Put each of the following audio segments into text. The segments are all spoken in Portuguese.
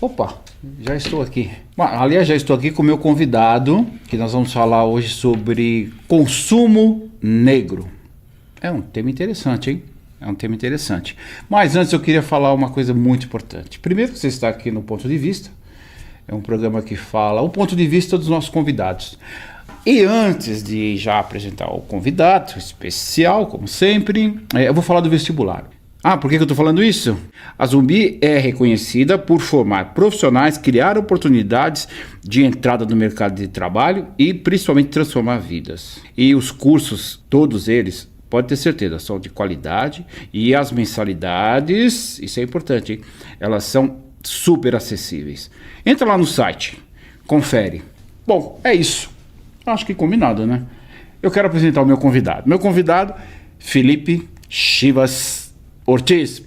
Opa, já estou aqui. Bom, aliás, já estou aqui com o meu convidado, que nós vamos falar hoje sobre consumo negro. É um tema interessante, hein? É um tema interessante. Mas antes eu queria falar uma coisa muito importante. Primeiro, você está aqui no Ponto de Vista. É um programa que fala o ponto de vista dos nossos convidados. E antes de já apresentar o convidado especial, como sempre, eu vou falar do vestibular. Por que eu estou falando isso? A Zumbi é reconhecida por formar profissionais, criar oportunidades de entrada no mercado de trabalho e principalmente transformar vidas. E os cursos, todos eles, pode ter certeza, são de qualidade e as mensalidades, isso é importante, hein? Elas são super acessíveis. Entra lá no site, confere. Bom, é isso. Acho que combinado, né? Eu quero apresentar o meu convidado. Meu convidado, Felipe Chivas Ortiz.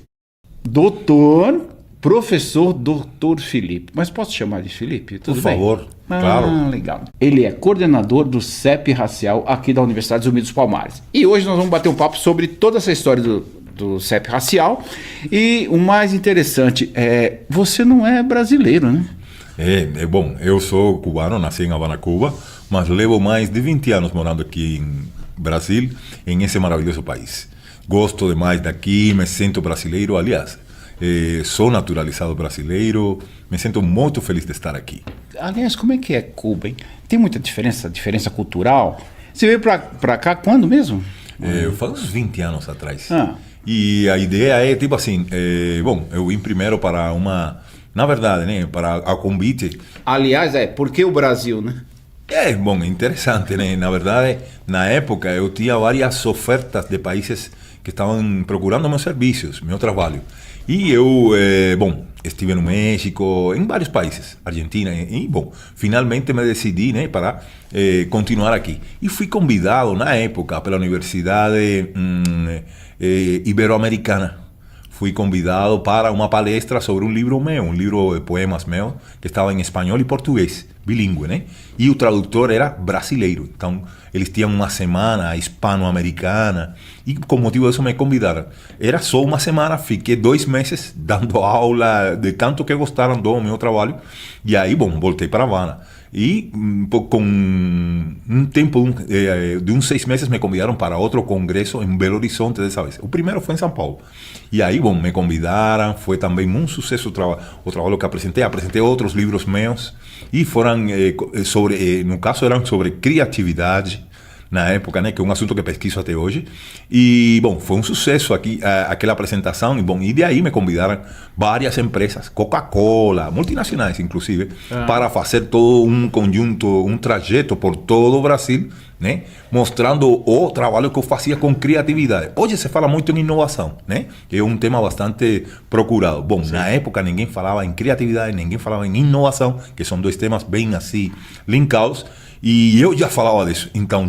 Professor doutor Felipe. Mas posso chamar de Felipe? Tudo Por bem? favor, claro. Legal. Ele é coordenador do CEP Racial aqui da Universidade Zumbi dos Palmares. E hoje nós vamos bater um papo sobre toda essa história do CEP Racial. E o mais interessante você não é brasileiro, né? Bom, eu sou cubano, nasci em Havana, Cuba, mas levo mais de 20 anos morando aqui em Brasil, em esse maravilhoso país. Gosto demais daqui, me sinto brasileiro, aliás, sou naturalizado brasileiro, me sinto muito feliz de estar aqui. Aliás, como é que é Cuba, hein? Tem muita diferença cultural? Você veio pra cá quando mesmo? Faz uns 20 anos atrás. Ah. E a ideia é, tipo assim, bom, eu vim primeiro para na verdade, né, para a convite. Aliás, por que o Brasil, né? Bom, interessante, né? Na verdade, na época eu tinha várias ofertas de países que estavam procurando meus serviços, meu trabalho. E eu, bom, estive no México, em vários países, Argentina, e bom, finalmente me decidi, né, para continuar aqui. E fui convidado na época pela Universidade Ibero-Americana. Fui convidado para uma palestra sobre um livro meu, um livro de poemas meu, que estava em espanhol e português, bilíngue, né? E o tradutor era brasileiro. Então, eles tinham uma semana hispano-americana e, com motivo disso, me convidaram. Era só uma semana, fiquei 2 meses dando aula de tanto que gostaram do meu trabalho. E aí, bom, voltei para Havana. E com um tempo de uns 6 meses me convidaram para outro congresso em Belo Horizonte dessa vez. O primeiro foi em São Paulo. E aí, bom, me convidaram, foi também um sucesso o trabalho que apresentei outros livros meus e foram no caso eram sobre criatividade, na época, né, que é um assunto que pesquiso até hoje. E, bom, foi um sucesso aqui, aquela apresentação. E, bom, e de aí me convidaram várias empresas, Coca-Cola, multinacionais, inclusive, para fazer todo um conjunto, um trajeto por todo o Brasil, né, mostrando o trabalho que eu fazia com criatividade. Hoje se fala muito em inovação, né, que é um tema bastante procurado. Bom, sim, na época ninguém falava em criatividade, ninguém falava em inovação, que são 2 temas bem assim linkados. E eu já falava disso. Então,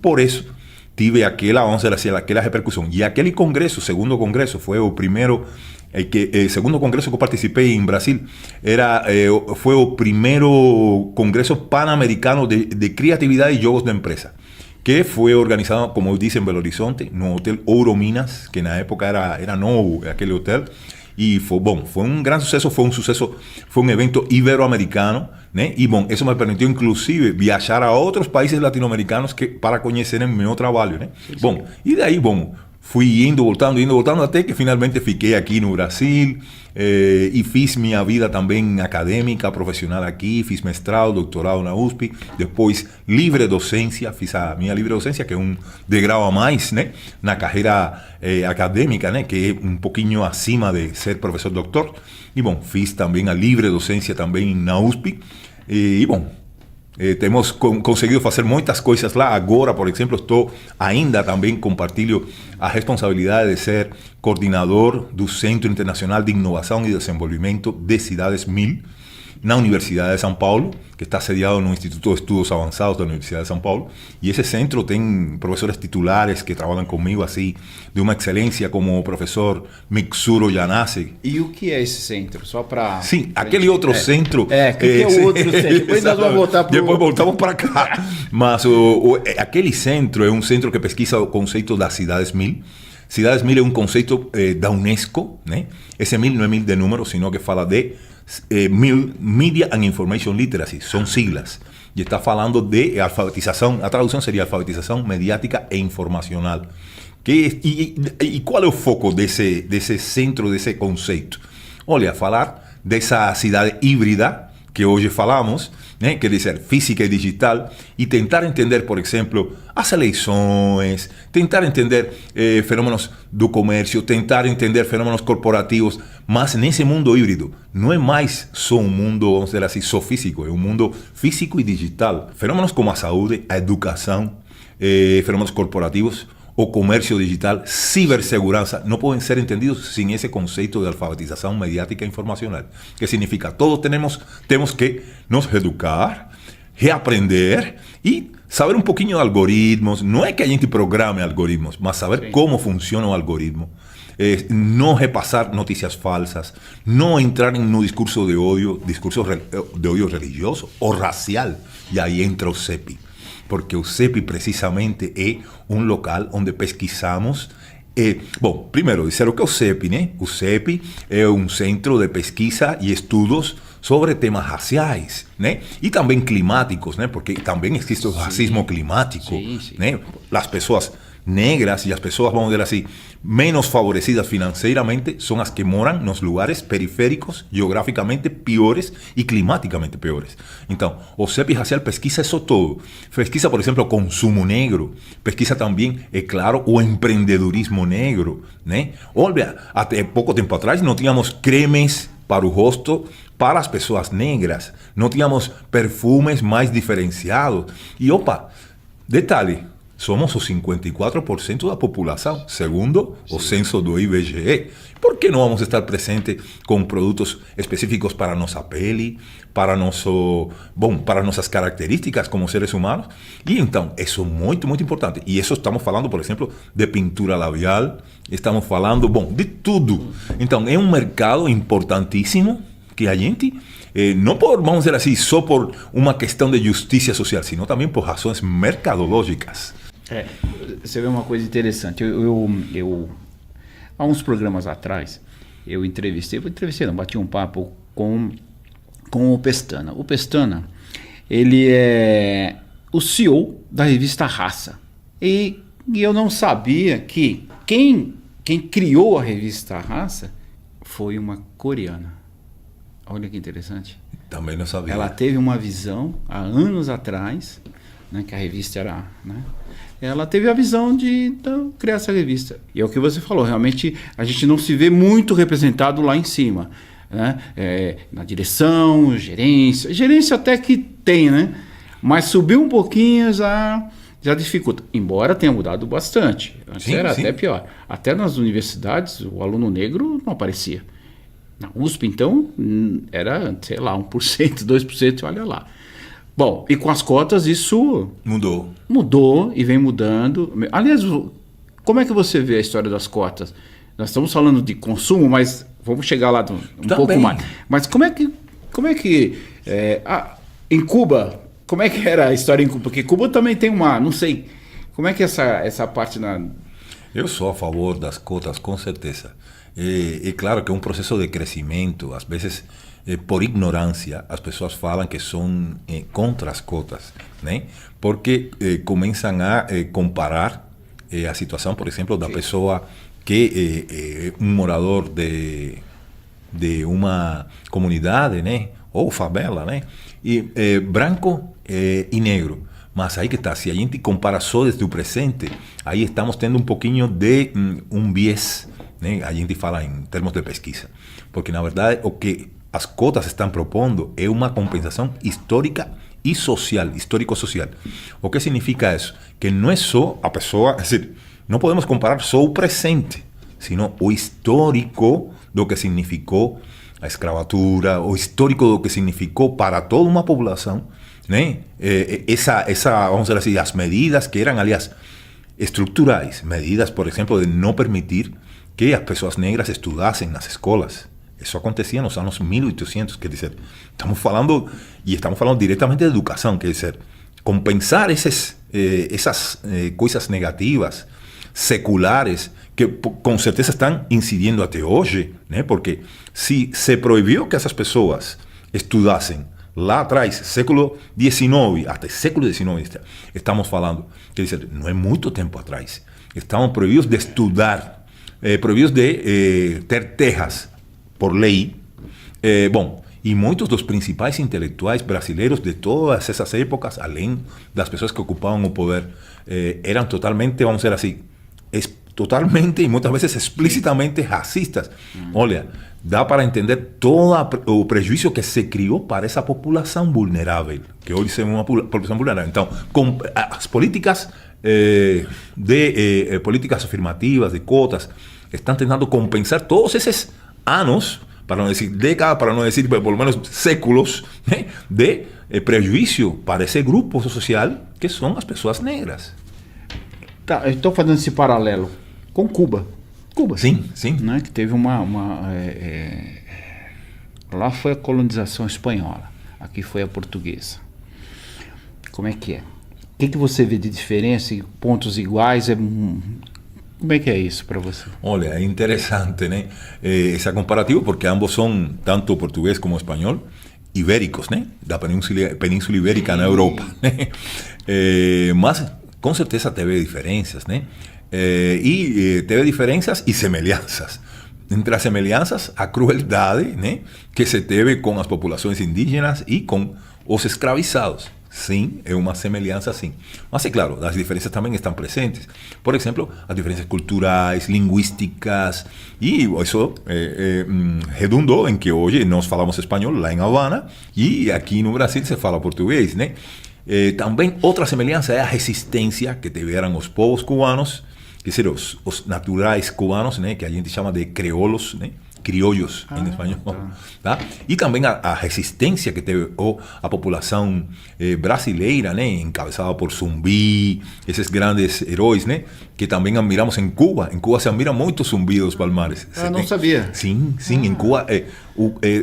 por isso, tive aquela repercussão. E aquele congresso, o segundo congresso, foi o primeiro, segundo congresso que eu participei em Brasil, foi o primeiro congresso pan-americano de criatividade e jogos de empresa, que foi organizado, como eu disse, em Belo Horizonte, no Hotel Ouro Minas, que na época era novo aquele hotel. E foi bom, foi um grande sucesso, foi um evento ibero-americano, né? E bom, isso me permitiu inclusive viajar a outros países latino-americanos para conhecerem meu trabalho, né? Sim. Bom, e daí, bom, fui indo, voltando, até que finalmente fiquei aqui no Brasil e fiz minha vida também acadêmica, profissional aqui, fiz mestrado, doutorado na USP, depois livre docência, fiz a minha livre docência, que é um degrau a mais, né, na carreira acadêmica, né, que é um pouquinho acima de ser professor doutor, e bom, fiz também a livre docência também na USP, e bom, temos conseguido fazer muitas coisas lá. Agora, por exemplo, ainda também compartilho a responsabilidade de ser coordenador do Centro Internacional de Inovação e Desenvolvimento de Cidades 1000, na Universidade de São Paulo, que está sediado no Instituto de Estudos Avançados da Universidade de São Paulo. E esse centro tem professores titulares que trabalham comigo, assim, de uma excelência, como o professor Mitsuru Yanase. E o que é esse centro? Só para... Sim, aquele outro centro... O que é o outro centro? Depois nós vamos voltar para Depois voltamos para cá. Mas aquele centro é um centro que pesquisa o conceito das cidades 1000. Cidades 1000 é um conceito da Unesco, né? Esse 1000 não é 1000 de número, sino que fala de Media and Information Literacy, son siglas. Y está falando de alfabetização, a tradução seria alfabetização mediática e informacional. E qual é o foco desse centro, desse conceito? Olha, falar dessa cidade híbrida que hoje falamos, né, quer dizer, física e digital, e tentar entender, por exemplo, as eleições, tentar entender fenômenos do comércio, tentar entender fenômenos corporativos, mas nesse mundo híbrido não é mais só um mundo, vamos dizer assim, só físico, é um mundo físico e digital. Fenômenos como a saúde, a educação, fenômenos corporativos, o comércio digital, cibersegurança, não podem ser entendidos sem esse conceito de alfabetização mediática e informacional. Que significa, todos temos que nos educar, reaprender e saber um pouquinho de algoritmos. Não é que a gente programe algoritmos, mas saber como funciona o algoritmo. Não repassar notícias falsas, não entrar no discurso de ódio religioso ou racial. E aí entra o CEPI. Porque o CEPI precisamente é um local onde pesquisamos. Bom, primeiro dizer o que é o CEPI, né? O CEPI é um centro de pesquisa e estudos sobre temas raciais, né? E também climáticos, né? Porque também existe o racismo climático, né? As pessoas negras e as pessoas, vamos dizer assim, menos favorecidas financeiramente são as que moram nos lugares periféricos, geograficamente piores e climaticamente piores. Então, o CEPI racial pesquisa isso todo. Pesquisa, por exemplo, o consumo negro. Pesquisa também, é claro, o empreendedorismo negro, né? Olha, até pouco tempo atrás não tínhamos cremes para o rosto para as pessoas negras. Não tínhamos perfumes mais diferenciados. E, detalhe, somos o 54% da população, segundo o censo do IBGE. Por que não vamos estar presentes com produtos específicos para nossa pele, para nossas características como seres humanos? E então, isso é muito, muito importante. E isso estamos falando, por exemplo, de pintura labial, estamos falando, de tudo. Então, é um mercado importantíssimo que a gente, não por, vamos dizer assim, só por uma questão de justiça social, sino também por razões mercadológicas. Você vê uma coisa interessante. Eu há uns programas atrás, bati um papo com o Pestana. O Pestana, ele é o CEO da revista Raça. E eu não sabia que quem criou a revista Raça foi uma coreana. Olha que interessante. Também não sabia. Ela teve uma visão há anos atrás, né, que a revista era, né? Ela teve a visão de criar essa revista. E é o que você falou, realmente a gente não se vê muito representado lá em cima, né? Na direção, gerência até que tem, né? Mas subir um pouquinho já dificulta. Embora tenha mudado bastante. Antes era até pior. Até nas universidades o aluno negro não aparecia. Na USP, então, era, sei lá, 1%, 2%, olha lá. Bom, e com as cotas isso mudou e vem mudando. Aliás, como é que você vê a história das cotas? Nós estamos falando de consumo, mas vamos chegar lá pouco mais. Mas como é que em Cuba, como é que era a história em Cuba? Porque Cuba também tem não sei, como é que essa parte Eu sou a favor das cotas, com certeza. É claro que é um processo de crescimento, às vezes por ignorância, as pessoas falam que são contra as cotas, né? Porque começam a comparar a situação, por exemplo, da pessoa que é um morador de uma comunidade, né? Ou favela, né? E branco e negro. Mas aí que está, se a gente compara só desde o presente, aí estamos tendo um pouquinho de um viés, né? A gente fala em termos de pesquisa. Porque, na verdade, o que as cotas estão propondo é uma compensação histórica e social, histórico-social. O que significa isso? Que não é só a pessoa, é dizer, não podemos comparar só o presente, sino o histórico do que significou a escravatura, o histórico do que significou para toda uma população, né? Vamos dizer assim, as medidas que eram, aliás, estruturais, medidas, por exemplo, de não permitir que as pessoas negras estudassem nas escolas. Isso acontecia nos anos 1800, quer dizer, estamos falando diretamente de educação, quer dizer, compensar essas coisas negativas seculares que com certeza estão incidindo até hoje, né? Porque se se proibiu que essas pessoas estudassem lá atrás, século XIX, até século XIX, estamos falando, quer dizer, não é muito tempo atrás, estavam proibidos de estudar, proibidos de ter terras por lei. Bom, e muitos dos principais intelectuais brasileiros de todas essas épocas, além das pessoas que ocupavam o poder, eram totalmente, vamos dizer assim, totalmente e muitas vezes explicitamente racistas. Olha, dá para entender todo o prejuízo que se criou para essa população vulnerável, que hoje é uma população vulnerável. Então, com as políticas políticas afirmativas, de cotas, estão tentando compensar todos esses anos, para não decir décadas, para no decir por lo menos séculos, de prejuízo para esse grupo social que são as pessoas negras. Tá, eu estou fazendo esse paralelo com Cuba. Cuba. Sim, sim. Né, que teve lá foi a colonização espanhola, aqui foi a portuguesa. Como é que é? O que você vê de diferença e pontos iguais? Como é que é isso para você? Olha, é interessante, né? Esse comparativo, porque ambos são, tanto português como espanhol, ibéricos, né? Da Península Ibérica na Europa, né? Mas, com certeza, teve diferenças, né? Teve diferenças e semelhanças. Entre as semelhanças, a crueldade, né? Que se teve com as populações indígenas e com os escravizados. Sim, é uma semelhança, sim. Mas, é claro, as diferenças também estão presentes. Por exemplo, as diferenças culturais, linguísticas, e isso redundou em que hoje nós falamos espanhol lá em Havana e aqui no Brasil se fala português, né? Também outra semelhança é a resistência que tiveram os povos cubanos, quer dizer, os naturais cubanos, né? Que a gente chama de crioulos, né? Criollos em espanhol, tá? E também a resistência que teve a população brasileira, né, encabeçada por Zumbi, esses grandes heróis, né, que também admiramos em Cuba. Em Cuba se admira muito Zumbi dos Palmares. Não sabia. Sim, em Cuba,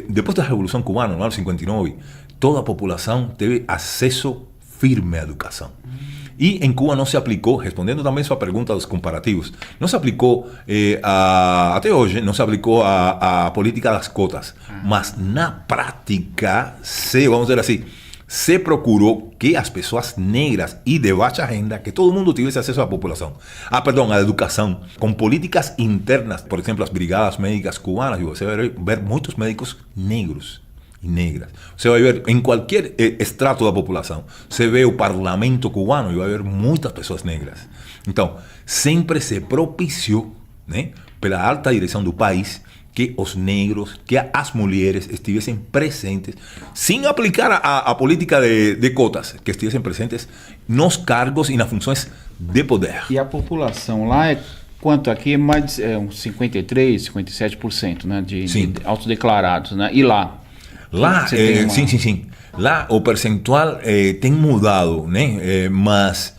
depois da Revolução Cubana, no ano 59, toda a população teve acesso firme à educação. E em Cuba não se aplicou, respondendo também sua pergunta dos comparativos, não se aplicou, até hoje, não se aplicou a política das cotas. Mas na prática, vamos dizer assim, se procurou que as pessoas negras e de baixa renda, que todo mundo tivesse acesso à população, à educação, com políticas internas, por exemplo, as brigadas médicas cubanas, e você vai ver muitos médicos negros e negras. Você vai ver em qualquer estrato da população, você vê o parlamento cubano e vai ver muitas pessoas negras. Então, sempre se propiciou, né, pela alta direção do país, que os negros, que as mulheres estivessem presentes, sem aplicar a política de cotas, que estivessem presentes nos cargos e nas funções de poder. E a população lá quanto aqui? Mais uns 53%, 57%, né, de autodeclarados, né? E lá? Lá, sim. Lá o percentual tem mudado, né? Mas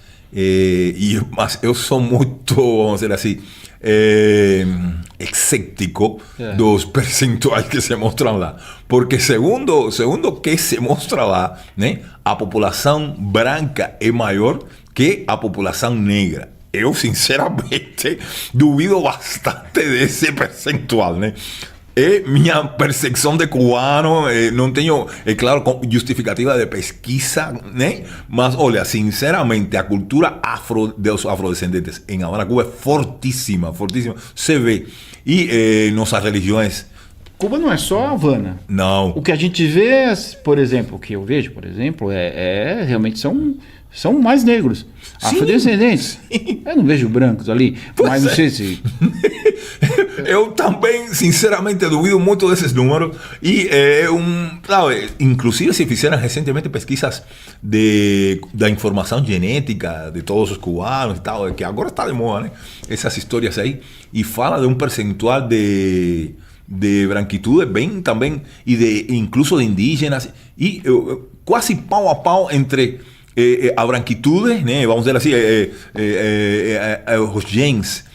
eu sou muito, vamos dizer assim, escéptico dos percentuais que se mostram lá. Porque segundo o que se mostra lá, né? A população branca é maior que a população negra. Eu, sinceramente, duvido bastante desse percentual, né? É minha percepção de cubano, não tenho, claro, justificativa de pesquisa, né? Mas, olha, sinceramente, a cultura dos afrodescendentes em Havana, Cuba, é fortíssima, se vê. E nossas religiões... Cuba não é só Havana. Não. O que a gente vê, por exemplo, o que eu vejo, por exemplo, realmente são mais negros, afrodescendentes. Eu não vejo brancos ali, mas não sei se... Eu também, sinceramente, duvido muito desses números. E sabe, inclusive se fizeram recentemente pesquisas da informação genética de todos os cubanos e tal, que agora está de moda, né? Essas histórias aí, e fala de um percentual de branquitude bem também, e incluso de indígenas, e quase pau a pau entre a branquitude, né? Vamos dizer assim, os genes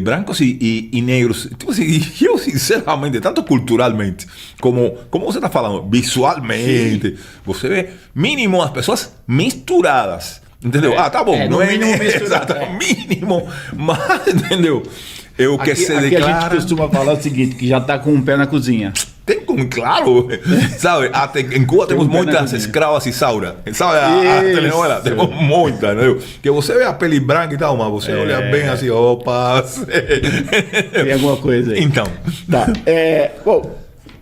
brancos e negros. Tipo assim, eu sinceramente, tanto culturalmente como você está falando, visualmente, você vê mínimo as pessoas misturadas, Entendeu? Tá bom. No mínimo exato, mínimo. Mas, entendeu? É o que aqui, se aqui declara... a gente costuma falar o seguinte, que já tá com um pé na cozinha. Tem como, claro, sabe? Em Cuba temos muitas escravas Isaura, sabe? A telenovela, temos muitas, né? Que você vê a pele branca e tal, mas você olha bem assim, opa. Tem alguma coisa aí. Então. Tá.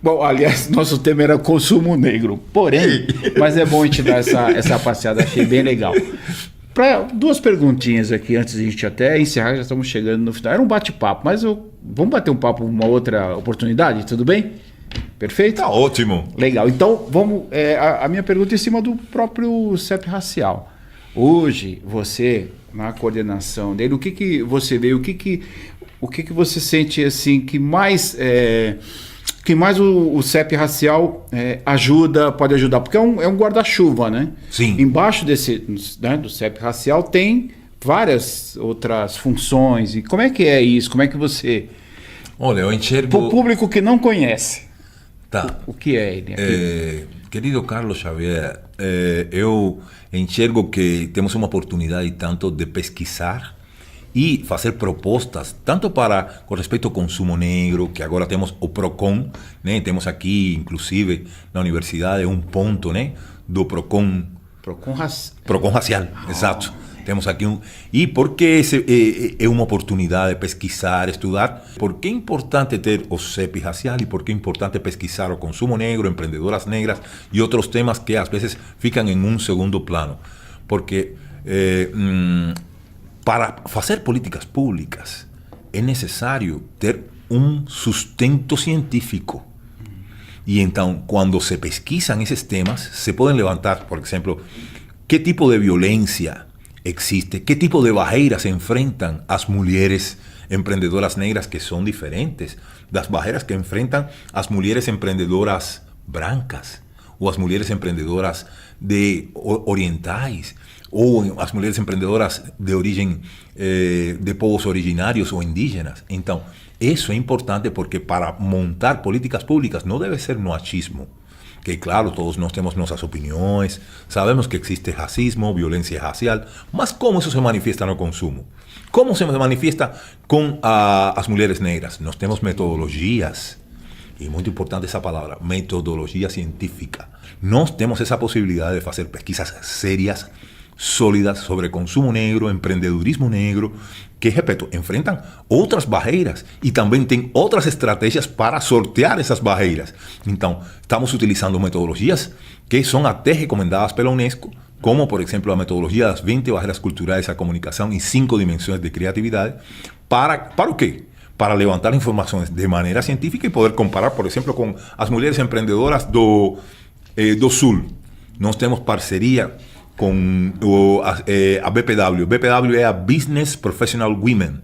Bom, aliás, nosso tema era consumo negro. Porém, mas é bom a gente dar essa passeada, achei bem legal. Duas perguntinhas aqui antes de a gente até encerrar, já estamos chegando no final. Era um bate-papo, mas vamos bater um papo uma outra oportunidade, tudo bem? Perfeito? Tá ótimo. Legal. Então, vamos. A minha pergunta é em cima do próprio CEP racial. Hoje, você, na coordenação dele, o que você vê, o que você sente assim que mais o CEP racial pode ajudar? Porque é um guarda-chuva, né? Sim. Embaixo do CEP racial tem várias outras funções. E como é que é isso? Como é que você... Olha, eu enxergo... Para o público que não conhece, tá. o que é ele aqui? Querido Carlos Xavier, eu enxergo que temos uma oportunidade tanto de pesquisar e fazer propostas, tanto com respeito ao consumo negro, que agora temos o PROCON, né? Temos aqui, inclusive, na universidade, um ponto, né? Do PROCON. PROCON racial, exato. Temos aqui E por que é uma oportunidade de pesquisar, estudar? Por que é importante ter o CEP racial e por que é importante pesquisar o consumo negro, empreendedoras negras e outros temas que às vezes ficam em um segundo plano? Porque para fazer políticas públicas é necessário ter um sustento científico. E então, quando se pesquisan esses temas, se podem levantar, por exemplo, que tipo de violência existe, que tipo de barreiras enfrentam as mulheres empreendedoras negras, que são diferentes das barreiras que enfrentam as mulheres empreendedoras brancas ou as mulheres empreendedoras orientais ou as mulheres empreendedoras de origem de povos originários ou indígenas. Então, isso é importante porque para montar políticas públicas não deve ser no achismo. Que claro, todos nós temos nossas opiniões, sabemos que existe racismo, violência racial, mas como isso se manifiesta no consumo? Como se manifiesta com as mulheres negras? Nós temos metodologias, e muito importante essa palavra, metodologia científica. Nós temos essa possibilidade de fazer pesquisas sérias, sólidas sobre consumo negro, empreendedorismo negro, que, repito, enfrentam outras barreiras e também tem outras estratégias para sortear essas barreiras. Então, estamos utilizando metodologias que são até recomendadas pela Unesco, como, por exemplo, a metodologia das 20 barreiras culturais à comunicação em 5 dimensões de criatividade. Para o quê? Para levantar informações de maneira científica e poder comparar, por exemplo, com as mulheres empreendedoras do Sul. Nós temos parceria com a BPW. BPW é a Business Professional Women,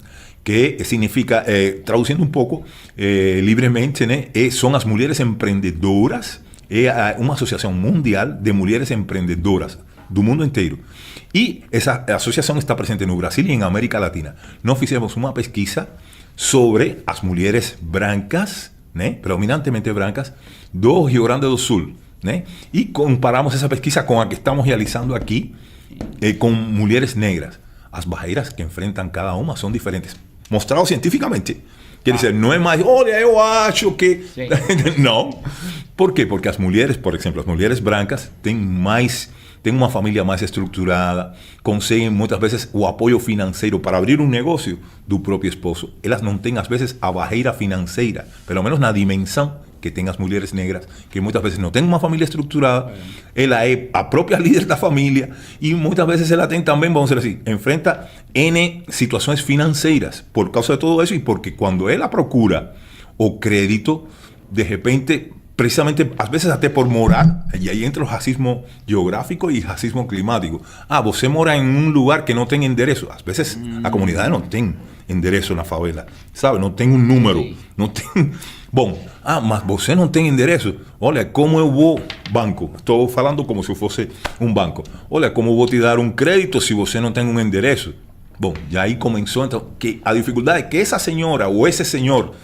que significa, traduzindo um pouco livremente, né, são as mulheres empreendedoras, é uma associação mundial de mulheres empreendedoras do mundo inteiro. E essa associação está presente no Brasil e em América Latina. Nós fizemos uma pesquisa sobre as mulheres brancas, né, predominantemente brancas, do Rio Grande do Sul. Né? E comparamos essa pesquisa com a que estamos realizando aqui com mulheres negras. As barreiras que enfrentam cada uma são diferentes. Mostrado cientificamente. Quer dizer, não é mais, olha, eu acho que... Não. Por quê? Porque as mulheres, por exemplo, as mulheres brancas têm uma família mais estruturada, conseguem muitas vezes o apoio financeiro para abrir um negócio do próprio esposo. Elas não têm, às vezes, a barreira financeira, pelo menos na dimensão que tem as mulheres negras, que muitas vezes não tem uma família estruturada, ela é a própria líder da família e muitas vezes ela tem também, vamos dizer assim, enfrenta N situações financeiras por causa de tudo isso e porque quando ela procura o crédito, de repente, precisamente, às vezes até por morar, e aí entra o racismo geográfico e racismo climático. Você mora em um lugar que não tem endereço. Às vezes a comunidade não tem endereço na favela, sabe? Não tem um número, não tem... Bom, mas você não tem endereço? Olha, como eu vou... Banco, estou falando como se fosse um banco. Olha, como eu vou te dar um crédito se você não tem um endereço? Bom, e aí começou então que a dificuldade que essa senhora ou esse senhor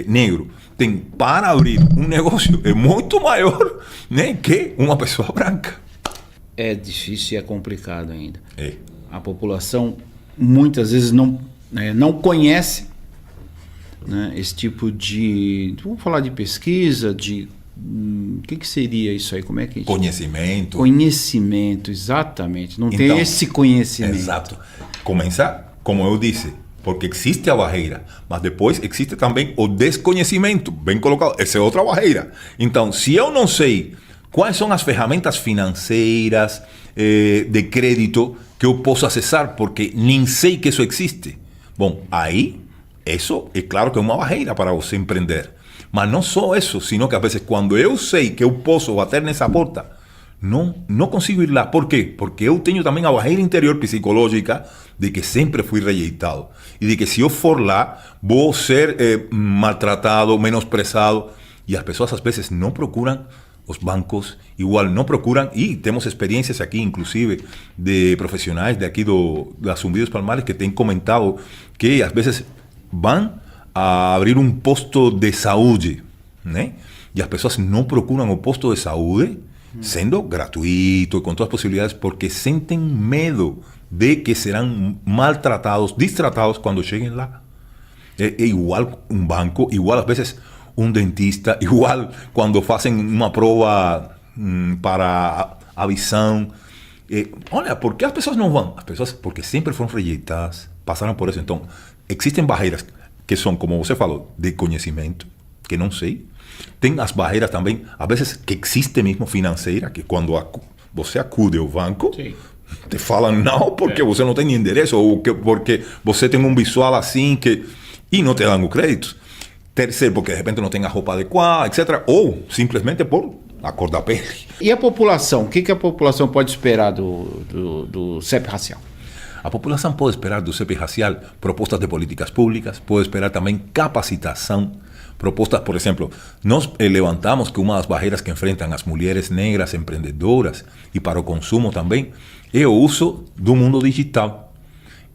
negro tem para abrir um negócio é muito maior, né, que uma pessoa branca. é difícil e é complicado ainda. É. A população muitas vezes não conhece, né, esse tipo de... Vamos falar de pesquisa, de... O que seria isso aí? Como é que... Conhecimento. Conhecimento, exatamente. Não tem Então, esse conhecimento. Exato. Começa, como eu disse, porque existe a barreira, mas depois existe também o desconhecimento, bem colocado, essa é outra barreira. Então, se eu não sei quais são as ferramentas financeiras, de crédito que eu posso acessar, porque nem sei que isso existe, bom, aí, isso é claro que é uma barreira para você empreender. Mas não só isso, sino que às vezes quando eu sei que eu posso bater nessa porta, não consigo ir lá. Por quê? Porque eu tenho também a barreira interior psicológica de que sempre fui rejeitado. E de que se eu for lá, vou ser maltratado, menosprezado. E as pessoas às vezes não procuram, os bancos igual não procuram, e temos experiências aqui, inclusive, de profissionais de aqui da Zumbi dos Palmares que têm comentado que às vezes vão a abrir um posto de saúde, né? E as pessoas não procuram o posto de saúde, sendo gratuito e com todas as possibilidades, porque sentem medo de que serão maltratados, distratados quando cheguem lá. É igual um banco, igual às vezes um dentista, igual quando fazem uma prova para a visão. Olha, por que as pessoas não vão? As pessoas, porque sempre foram rejeitadas, passaram por isso. Então, existem barreiras que são, como você falou, de conhecimento, que não sei. Tem as barreiras também, às vezes, que existe mesmo financeira, que quando você acude ao banco, sim, te falam não, porque você não tem endereço, ou porque você tem um visual assim, e não te dão o crédito. Terceiro, porque de repente não tem a roupa adequada, etc. Ou simplesmente por a cor da pele. E a população? O que a população pode esperar do CEP racial? A população pode esperar do CEP racial propostas de políticas públicas, pode esperar também capacitação, propostas, por exemplo, nós levantamos que uma das barreiras que enfrentam as mulheres negras empreendedoras e para o consumo também é o uso do mundo digital.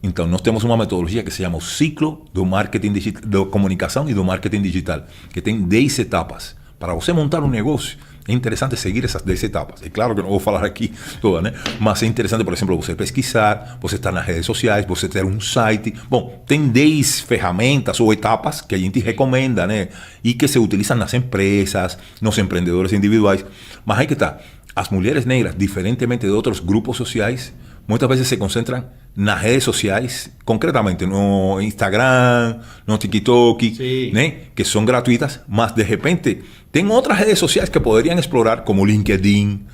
Então, nós temos uma metodologia que se chama o ciclo do marketing digital, da comunicação e do marketing digital, que tem 10 etapas. Para você montar um negócio, é interessante seguir essas 10 etapas. É claro que eu não vou falar aqui toda, né? Mas é interessante, por exemplo, você pesquisar, você estar nas redes sociais, você ter um site. Bom, tem 10 ferramentas ou etapas que a gente recomenda, né? E que se utilizam nas empresas, nos empreendedores individuais. Mas aí que está. As mulheres negras, diferentemente de outros grupos sociais, muitas vezes se concentram nas redes sociais, concretamente no Instagram, no TikTok, sim, né? Que são gratuitas, mas de repente tem outras redes sociais que poderiam explorar, como LinkedIn,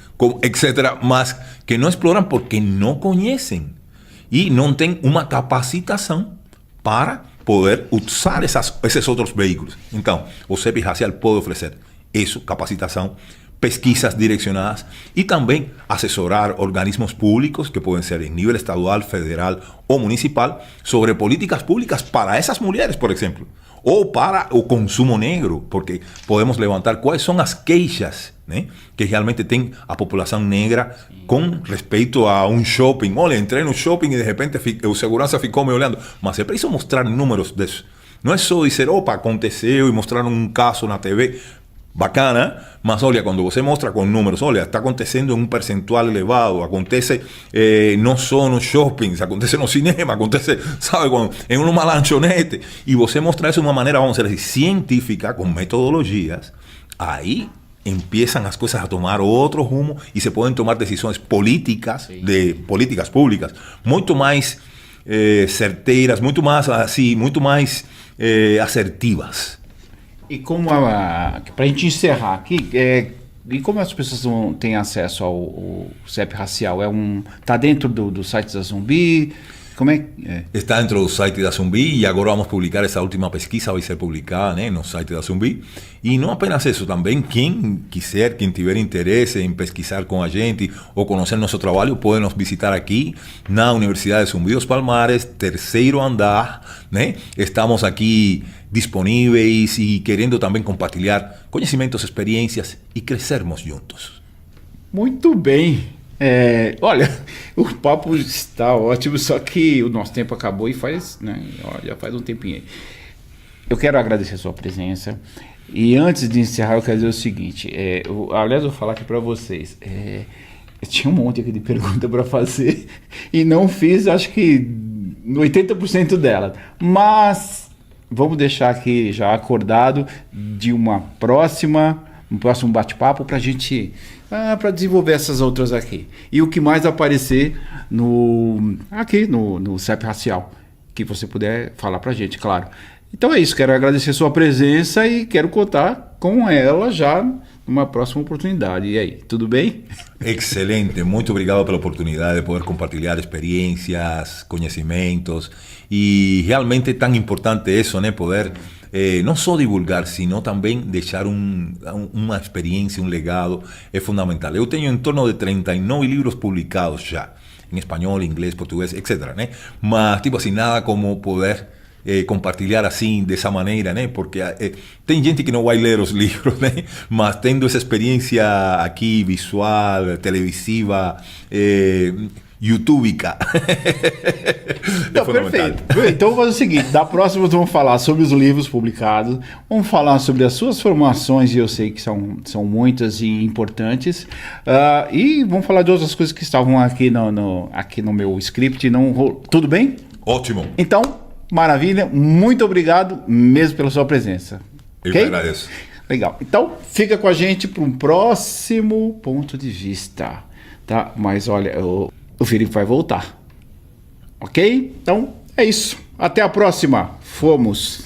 etc., mas que não exploram porque não conhecem e não têm uma capacitação para poder usar esses outros veículos. Então, o CEP racial pode oferecer isso, capacitação, pesquisas direcionadas e também assessorar organismos públicos, que podem ser em nível estadual, federal ou municipal, sobre políticas públicas para essas mulheres, por exemplo, ou para o consumo negro, porque podemos levantar quais são as queixas, né, que realmente tem a população negra com respeito a um shopping. Olha, entrei no shopping e de repente o segurança ficou me olhando, mas é preciso mostrar números disso. Não é só dizer, opa, aconteceu e mostrar um caso na TV. Bacana, mas olha, quando você mostra com números, olha, está acontecendo em um percentual elevado, acontece não só nos shoppings, acontece no cinema, acontece, sabe, em uma lanchonete, e você mostra isso de uma maneira, vamos dizer assim, científica, com metodologias, aí empiezan as coisas a tomar outro rumo e se podem tomar decisões políticas, sim, de políticas públicas, muito mais certeiras, muito mais, assim, muito mais assertivas. E como para a gente encerrar aqui, e como as pessoas não têm acesso ao CEP racial? Está dentro do site da Zumbi? Como é? Está dentro do site da Zumbi e agora vamos publicar essa última pesquisa, vai ser publicada, né, no site da Zumbi. E não apenas isso, também quem quiser, quem tiver interesse em pesquisar com a gente ou conhecer nosso trabalho, pode nos visitar aqui na Universidade de Zumbi dos Palmares, terceiro andar, né? Estamos aqui disponíveis e querendo também compartilhar conhecimentos, experiências e crescermos juntos. Muito bem. Olha, o papo está ótimo, só que o nosso tempo acabou e já faz um tempinho aí. Eu quero agradecer a sua presença e antes de encerrar eu quero dizer o seguinte, aliás eu vou falar aqui para vocês, Eu tinha um monte aqui de pergunta para fazer e não fiz, acho que 80% dela. Mas vamos deixar aqui já acordado de um próximo bate-papo para a gente para desenvolver essas outras aqui. E o que mais aparecer aqui no CEP Racial, que você puder falar para a gente, claro. Então é isso, quero agradecer a sua presença e quero contar com ela já numa próxima oportunidade. E aí, tudo bem? Excelente, muito obrigado pela oportunidade de poder compartilhar experiências, conhecimentos e realmente é tão importante isso, né? Poder não só divulgar, sino também deixar uma experiência, um legado, é fundamental. Eu tenho em torno de 39 livros publicados já, em espanhol, inglês, português, etc, né? Mas, tipo assim, nada como poder compartilhar assim, dessa maneira, né? Porque tem gente que não vai ler os livros, né? Mas tendo essa experiência aqui, visual, televisiva, youtubica. Não, perfeito. Então vamos fazer o seguinte, da próxima vamos falar sobre os livros publicados, vamos falar sobre as suas formações, e eu sei que são muitas e importantes, e vamos falar de outras coisas que estavam aqui no meu script. Tudo bem? Ótimo. Então, maravilha, muito obrigado mesmo pela sua presença. Eu okay? agradeço. Legal. Então, fica com a gente para um próximo ponto de vista, tá? Mas olha, o Felipe vai voltar. Ok? Então, é isso. Até a próxima. Fomos.